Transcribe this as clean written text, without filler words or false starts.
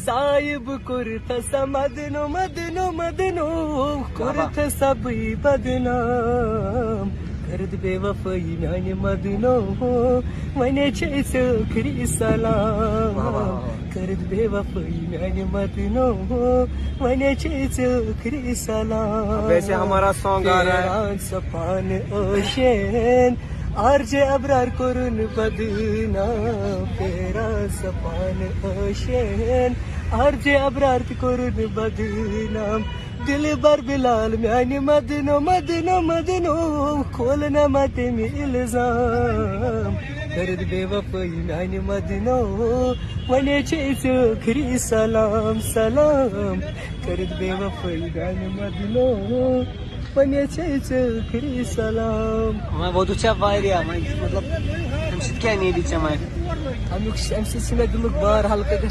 صاحب کرتھا مدنو مدنو مدنو کرتھا بی بدنام کرد بے وفائی میانہ مدنو ونے چھ ٲخری سلام کرد بے وفائی میانہ مدنو ونے چھ ٲخری سلام ویسے ہمارا سانگ آ رہا ہے سپان اوشین آرجے ابرار کرن بدنام تیرا سپان اوشین آرجے ابرار کرن بدنام دل بر بلال میانہ مدنو مدنو مدنو کھولنا مت میں الزام کرد بے وفائی میانہ مدنو ونے چھ ٲخری سلام سلام کرد بے وفائی میانہ مدنو ونے چھ ٲخری سلام بہت اچھا واریاہ مطلب امہ سۭتۍ کیٛاہ نیرِ ژےٚ وۄنۍ امیُک امہِ سۭتۍ چھِ مےٚ دِلُک بار ہلکہٕ گژھان